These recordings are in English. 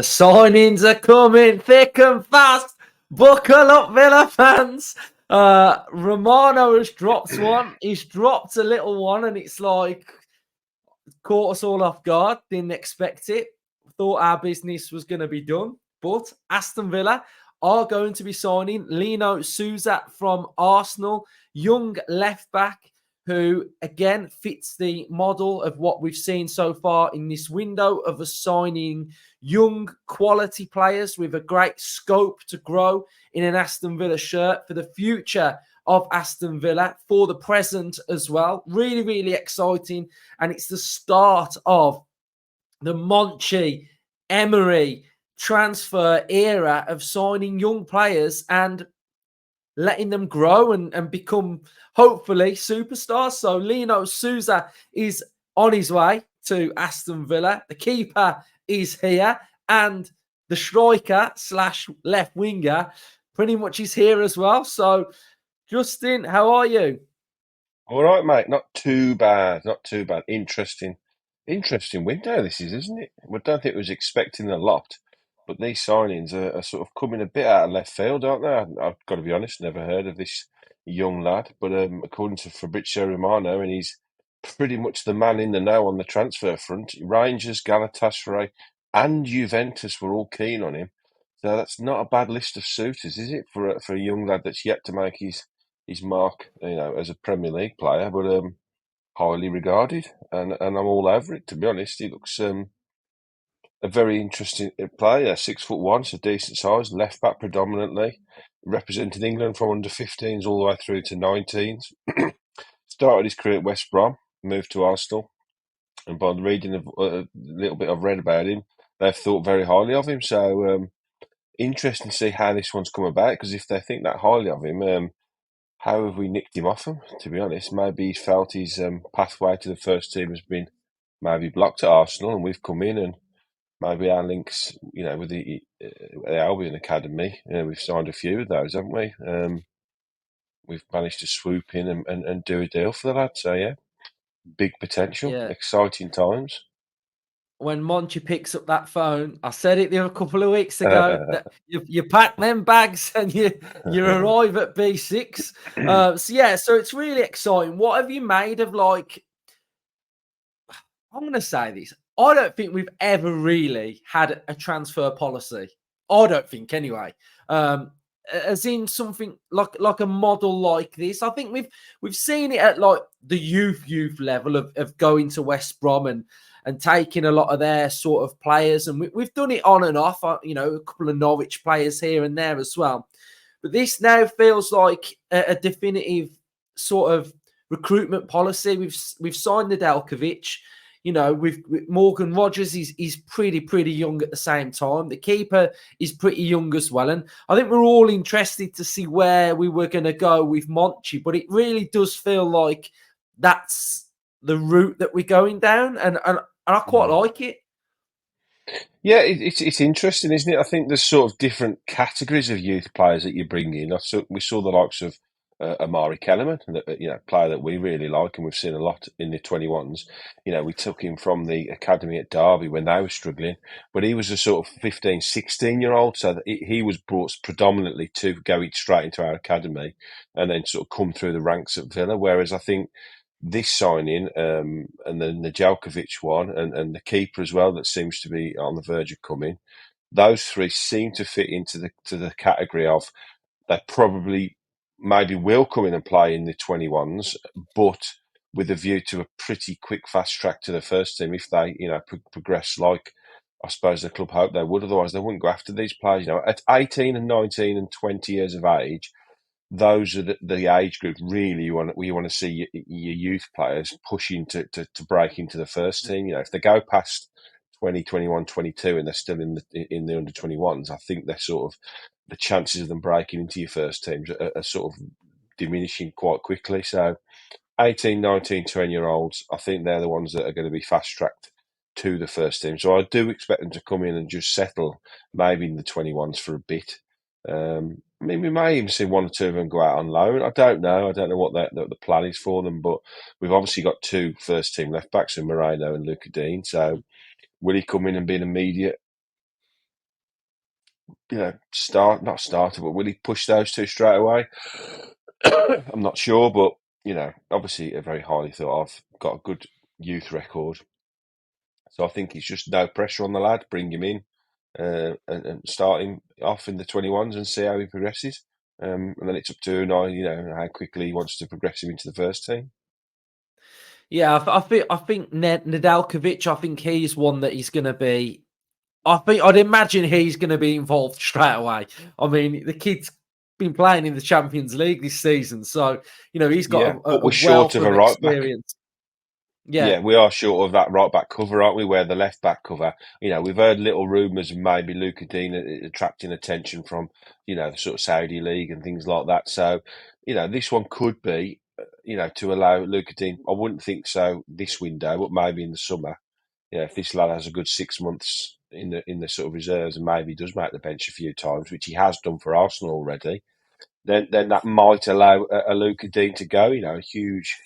signings are coming thick and fast. Buckle up, Villa fans. Romano has dropped one. He's dropped a little one, and it's like caught us all off guard. Didn't expect it. Thought our business was going to be done. But Aston Villa are going to be signing Lino Sousa from Arsenal, young left back who, again, fits the model of what we've seen so far in this window of us signing young quality players with a great scope to grow in an Aston Villa shirt for the future of Aston Villa, for the present as well. Really, really exciting. And it's the start of the Monchi, Emery transfer era of signing young players and letting them grow and become, hopefully, superstars. So Lino Sousa is on his way to Aston Villa. The keeper is here, and the striker / left winger pretty much is here as well. So, Justin, how are you? All right, mate. Not too bad. Not too bad. Interesting window this is, isn't it? I don't think it was expecting a lot, but these signings are sort of coming a bit out of left field, aren't they? I've got to be honest, never heard of this young lad, but according to Fabrizio Romano, and he's pretty much the man in the know on the transfer front. Rangers, Galatasaray, and Juventus were all keen on him, so that's not a bad list of suitors, is it, for a young lad that's yet to make his mark, as a Premier League player, but highly regarded, and I'm all over it. To be honest, he looks a very interesting player. 6'1", so decent size, left back predominantly, represented England from under 15s all the way through to 19s. Started his career at West Brom, moved to Arsenal, and by reading a little bit I've read about him, they've thought very highly of him. So interesting to see how this one's come about, because if they think that highly of him, how have we nicked him off him, to be honest? Maybe he's felt his pathway to the first team has been maybe blocked at Arsenal, and we've come in, and maybe our links, with the Albion Academy, we've signed a few of those, haven't we? We've managed to swoop in and do a deal for the lad. So, yeah, big potential, Yeah. exciting times. When Monchi picks up that phone, I said it a couple of weeks ago that you pack them bags and you arrive at B6. So it's really exciting. What have you made of, like, I'm going to say this. I don't think we've ever really had a transfer policy. I don't think, anyway. As in something like a model like this. I think we've seen it at like the youth level of going to West Brom and taking a lot of their sort of players, and we've done it on and off. A couple of Norwich players here and there as well. But this now feels like a definitive sort of recruitment policy. We've signed Nedeljkovic. With Morgan Rogers, he's pretty young at the same time. The keeper is pretty young as well. And I think we're all interested to see where we were going to go with Monchi. But it really does feel like that's the route that we're going down. And I quite like it. Yeah, it's interesting, isn't it? I think there's sort of different categories of youth players that you bring in. We saw the likes of Amari Kellerman, player that we really like, and we've seen a lot in the 21s. We took him from the academy at Derby when they were struggling, but he was a sort of 15, 16-year-old, so that he was brought predominantly to go straight into our academy and then sort of come through the ranks at Villa. Whereas I think this signing, and then the Djelkovic one, and the keeper as well, that seems to be on the verge of coming. Those three seem to fit into the category of they probably maybe will come in and play in the 21s, but with a view to a pretty quick fast track to the first team if they, progress like I suppose the club hoped they would. Otherwise, they wouldn't go after these players. At 18 and 19 and 20 years of age, those are the age group really you want to see your youth players pushing to break into the first team. If they go past 20, 21, 22 and they're still in the under 21s, I think they're sort of the chances of them breaking into your first teams are sort of diminishing quite quickly. So 18, 19, 20-year-olds, I think they're the ones that are going to be fast-tracked to the first team. So I do expect them to come in and just settle maybe in the 21s for a bit. We may even see one or two of them go out on loan. I don't know. I don't know what the plan is for them, but we've obviously got two first-team left-backs in Moreno and Luca Dean. So will he come in and be an immediate not starter, but will he push those two straight away? I'm not sure, but obviously a very highly thought of, got a good youth record. So I think it's just no pressure on the lad. Bring him in and start him off in the 21s and see how he progresses. And then it's up to Unai, how quickly he wants to progress him into the first team. Yeah, I think Nedeljkovic. I think he's one that he's going to be. I think I'd imagine he's going to be involved straight away. I mean, the kid's been playing in the Champions League this season, so he's got Yeah, a, but a we're short wealth of of a right back. experience. Yeah, Yeah, we are short of that right back cover, aren't we? Where the left back cover, we've heard little rumours of maybe Luca Dean attracting attention from, the sort of Saudi league and things like that. So, this one could be, to allow Luca Dean. I wouldn't think so this window, but maybe in the summer. If this lad has a good 6 months in the sort of reserves and maybe does make the bench a few times, which he has done for Arsenal already, then that might allow a Luca Dean to go. A huge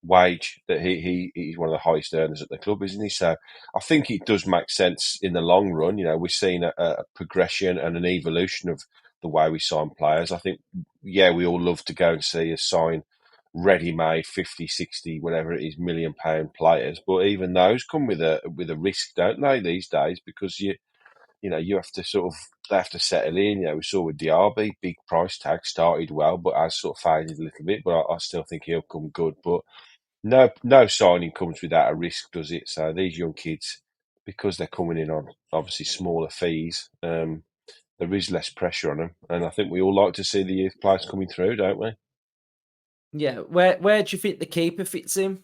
wage that he's one of the highest earners at the club, isn't he? So I think it does make sense in the long run. We're seeing a progression and an evolution of the way we sign players. I think, we all love to go and see us sign ready-made 50, 60, whatever it is, £1 million players. But even those come with a risk, don't they, these days? Because you have to they have to settle in. We saw with Diaby, big price tag, started well, but has sort of faded a little bit. But I still think he'll come good. But no signing comes without a risk, does it? So these young kids, because they're coming in on obviously smaller fees, there is less pressure on them. And I think we all like to see the youth players coming through, don't we? yeah. Where do you think the keeper fits in?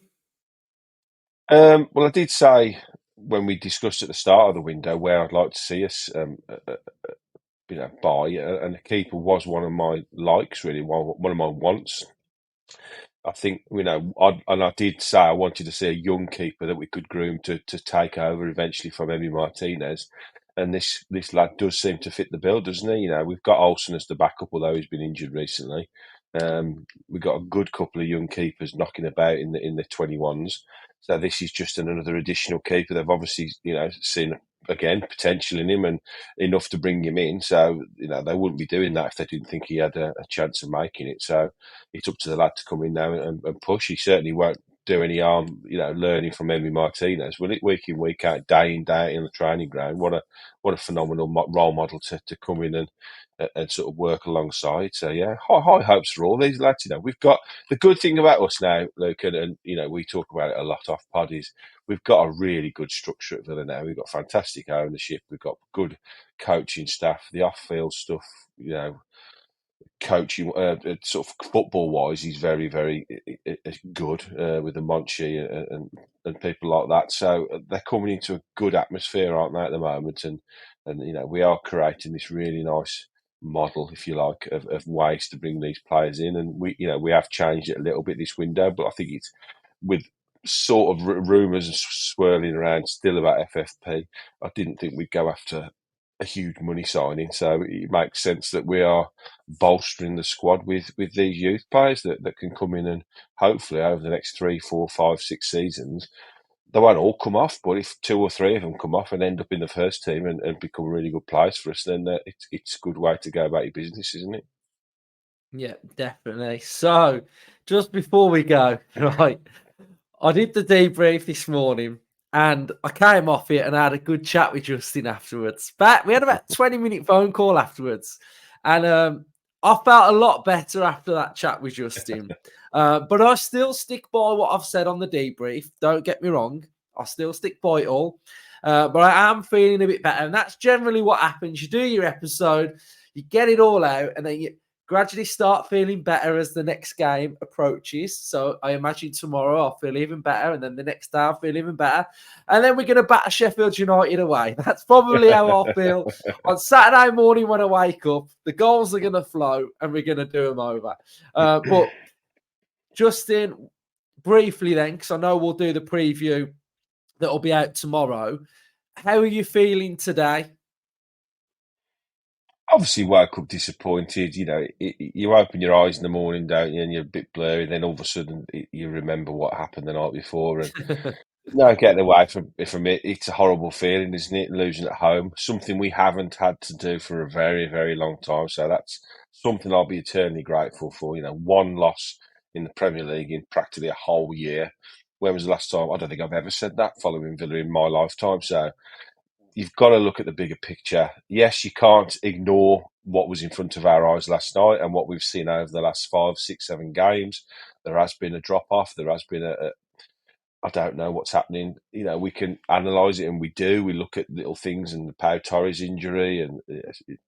Well, I did say when we discussed at the start of the window where I'd like to see us buy, and the keeper was one of my likes, really, one of my wants. I think, I did say I wanted to see a young keeper that we could groom to take over eventually from Emi Martinez. And this lad does seem to fit the bill, doesn't he? We've got Olsen as the backup, although he's been injured recently. We've got a good couple of young keepers knocking about in the 21s. So this is just another additional keeper. They've obviously, seen again potential in him and enough to bring him in. So they wouldn't be doing that if they didn't think he had a chance of making it. So it's up to the lad to come in now and push. He certainly won't do any harm, learning from Emi Martinez. Will it week in, week out, day in, day out in the training ground? What a phenomenal role model to come in and sort of work alongside. So yeah, high hopes for all these lads. We've got the good thing about us now, Luke, and we talk about it a lot off pod, is we've got a really good structure at Villa now. We've got fantastic ownership. We've got good coaching staff. The off-field stuff, coaching, sort of football wise, he's very, very good with the Monchi and people like that. So they're coming into a good atmosphere, aren't they, at the moment? And we are creating this really nice model, if you like, of ways to bring these players in. And we have changed it a little bit this window, but I think it's with sort of rumours swirling around still about FFP. I didn't think we'd go after a huge money signing, so it makes sense that we are bolstering the squad with these youth players that can come in and hopefully over the next 3, 4, 5, 6 seasons, they won't all come off, but if 2 or 3 of them come off and end up in the first team and become really good players for us, then it's a good way to go about your business, isn't it? Yeah, definitely. So, just before we go, right, I did the debrief this morning and I came off it and I had a good chat with Justin afterwards. But we had about 20-minute phone call afterwards. And I felt a lot better after that chat with Justin. But I still stick by what I've said on the debrief. Don't get me wrong. I still stick by it all. But I am feeling a bit better. And that's generally what happens. You do your episode, you get it all out, and then you gradually start feeling better as the next game approaches. So I imagine tomorrow I'll feel even better, and then the next day I'll feel even better. And then we're going to batter Sheffield United away. That's probably how I'll feel on Saturday morning when I wake up. The goals are going to flow, and we're going to do them over. But Justin, briefly then, because I know we'll do the preview that will be out tomorrow. How are you feeling today? Obviously, woke up disappointed. You open your eyes in the morning, don't you, and you're a bit blurry. Then all of a sudden, you remember what happened the night before, and No, getting away from it, it's a horrible feeling, isn't it? Losing at home, something we haven't had to do for a very, very long time. So that's something I'll be eternally grateful for. You know, one loss in the Premier League in practically a whole year. When was the last time? I don't think I've ever said that following Villa in my lifetime. So you've got to look at the bigger picture. Yes, you can't ignore what was in front of our eyes last night and what we've seen over the last 5, 6, 7 games. There has been a drop off. There has been I don't know what's happening. You know, we can analyse it, and we do. We look at little things, and the Pau Torres injury, and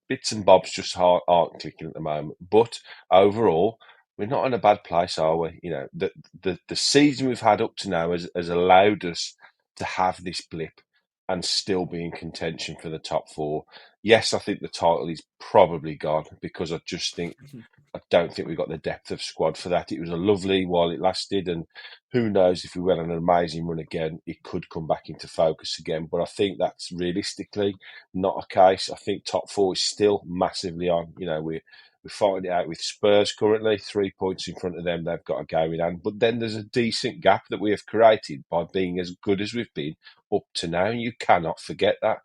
bits and bobs just aren't clicking at the moment. But overall, we're not in a bad place, are we? You know, the season we've had up to now has allowed us to have this blip and still be in contention for the top four. Yes, I think the title is probably gone because I don't think we've got the depth of squad for that. It was a lovely while it lasted, and who knows if we went on an amazing run again, it could come back into focus again. But I think that's realistically not a case. I think top four is still massively on. You know, we're fighting it out with Spurs currently, 3 points in front of them. They've got a go in hand, but then there's a decent gap that we have created by being as good as we've been up to now. You cannot forget that.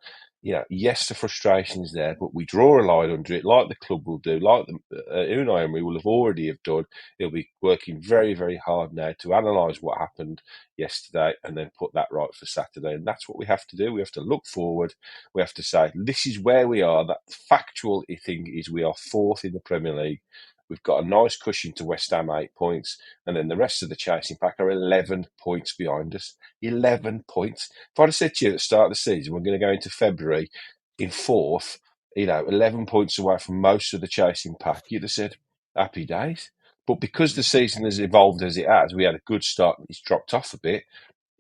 You know, yes, the frustration is there, but we draw a line under it, like the club will do, like Unai Emery will have already have done. He'll be working very, very hard now to analyse what happened yesterday and then put that right for Saturday. And that's what we have to do. We have to look forward. We have to say, this is where we are. That factual thing is we are fourth in the Premier League. We've got a nice cushion to West Ham, 8 points. And then the rest of the chasing pack are 11 points behind us. 11 points. If I'd have said to you at the start of the season, we're going to go into February in fourth, 11 points away from most of the chasing pack, you'd have said, happy days. But because the season has evolved as it has, we had a good start and it's dropped off a bit.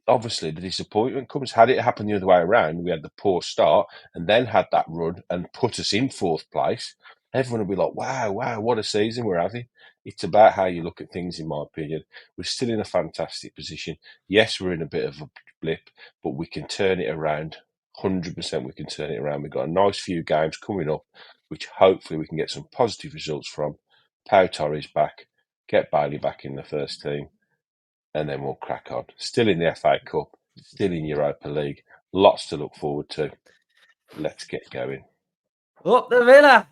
Obviously, the disappointment comes. Had it happened the other way around, we had the poor start and then had that run and put us in fourth place, everyone would be like, wow, what a season we're having. It's about how you look at things, in my opinion. We're still in a fantastic position. Yes, we're in a bit of a blip, but we can turn it around. 100% we can turn it around. We've got a nice few games coming up, which hopefully we can get some positive results from. Pau Torres back, get Bailey back in the first team, and then we'll crack on. Still in the FA Cup, still in Europa League. Lots to look forward to. Let's get going. Up the Villa.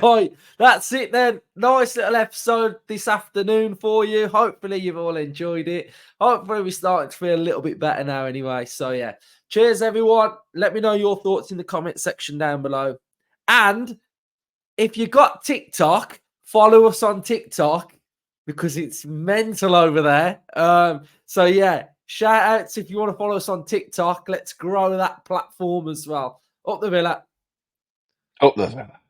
Right, that's it then. Nice little episode this afternoon for you. Hopefully you've all enjoyed it. Hopefully we're starting to feel a little bit better now anyway. So yeah, cheers everyone. Let me know your thoughts in the comment section down below. And if you got TikTok, follow us on TikTok because it's mental over there. So yeah, shout outs if you want to follow us on TikTok. Let's grow that platform as well. Up the Villa. Up the Villa.